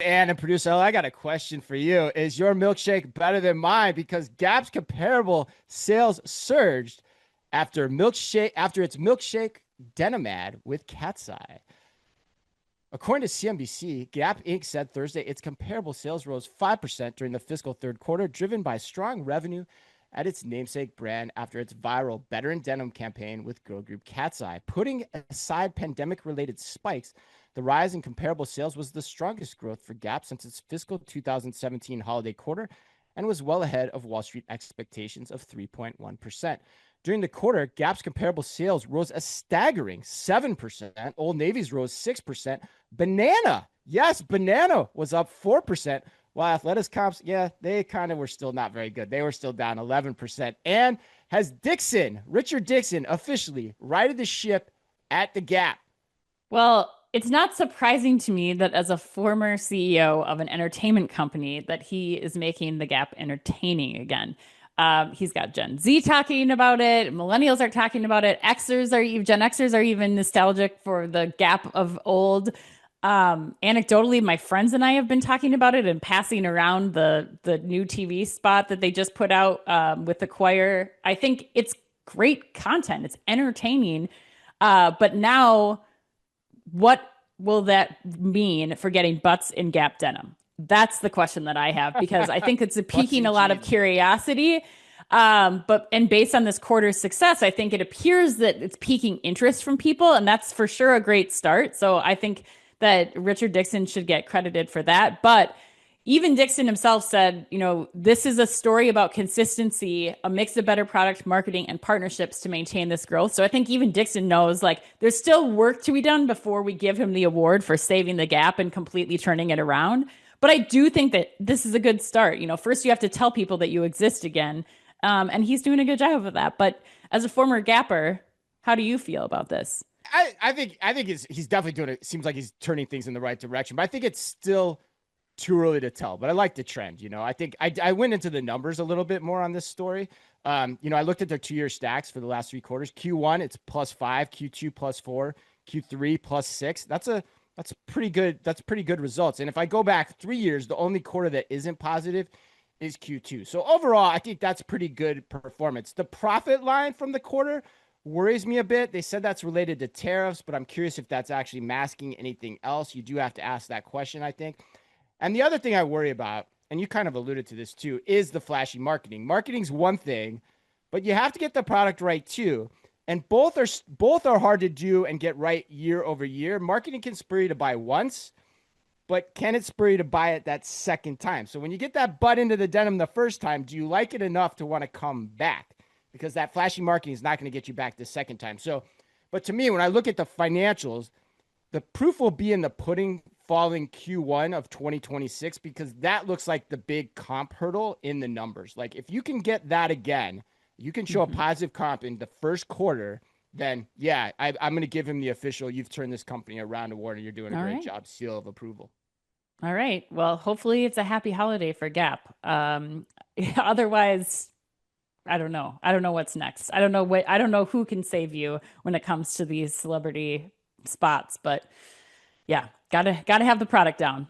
And producer, I got a question for you. Is your milkshake better than mine? Because Gap's comparable sales surged after its milkshake denim ad with Cat's Eye. According to CNBC, Gap Inc. said Thursday its comparable sales rose 5% during the fiscal third quarter, driven by strong revenue at its namesake brand after its viral Better in Denim campaign with girl group Cat's Eye. Putting aside pandemic-related spikes, the rise in comparable sales was the strongest growth for Gap since its fiscal 2017 holiday quarter and was well ahead of Wall Street expectations of 3.1%. During the quarter, Gap's comparable sales rose a staggering 7%. Old Navy's rose 6%. Banana, yes, Banana was up 4%, while Athleta's comps, yeah, they kind of were still not very good. They were still down 11%. And has Richard Dickson, officially righted the ship at the Gap? Well, it's not surprising to me that as a former CEO of an entertainment company that he is making the Gap entertaining again. He's got Gen Z talking about it. Millennials are talking about it. Gen Xers are even nostalgic for the Gap of old. Anecdotally, my friends and I have been talking about it and passing around the new TV spot that they just put out with the choir. I think it's great content. It's entertaining. But now, what will that mean for getting butts in Gap denim? That's the question that I have because I think it's piquing a lot of curiosity. And based on this quarter's success, I think it appears that it's piquing interest from people, and that's for sure a great start. So I think that Richard Dickson should get credited for that. But even Dickson himself said, this is a story about consistency, a mix of better product marketing and partnerships to maintain this growth. So I think even Dickson knows like there's still work to be done before we give him the award for saving the Gap and completely turning it around. But I do think that this is a good start. First you have to tell people that you exist again. And he's doing a good job of that. But as a former Gapper, how do you feel about this? I think he's definitely doing it. Seems like he's turning things in the right direction, but I think it's still too early to tell. But I like the trend. I think I went into the numbers a little bit more on this story. I looked at their 2-year stacks for the last 3 quarters. Q1 it's +5, Q2 +4, Q3 +6. That's pretty good. That's pretty good results. And if I go back 3 years, the only quarter that isn't positive is Q2. So overall, I think that's pretty good performance. The profit line from the quarter worries me a bit. They said that's related to tariffs, but I'm curious if that's actually masking anything else. You do have to ask that question, I think. And the other thing I worry about, and you kind of alluded to this too, is the flashy marketing. Marketing's one thing, but you have to get the product right too. And both are hard to do and get right year over year. Marketing can spur you to buy once, but can it spur you to buy it that second time? So when you get that butt into the denim the first time, do you like it enough to want to come back? Because that flashy marketing is not going to get you back the second time. So, but to me, when I look at the financials, the proof will be in the pudding following Q1 of 2026, because that looks like the big comp hurdle in the numbers. Like if you can get that again, you can show a positive comp in the first quarter, then yeah, I'm going to give him the official "you've turned this company around" award, and you're doing a great job seal of approval. All right. Well, hopefully it's a happy holiday for Gap. Otherwise, I don't know. I don't know what's next. I don't know who can save you when it comes to these celebrity spots, but yeah, gotta have the product down.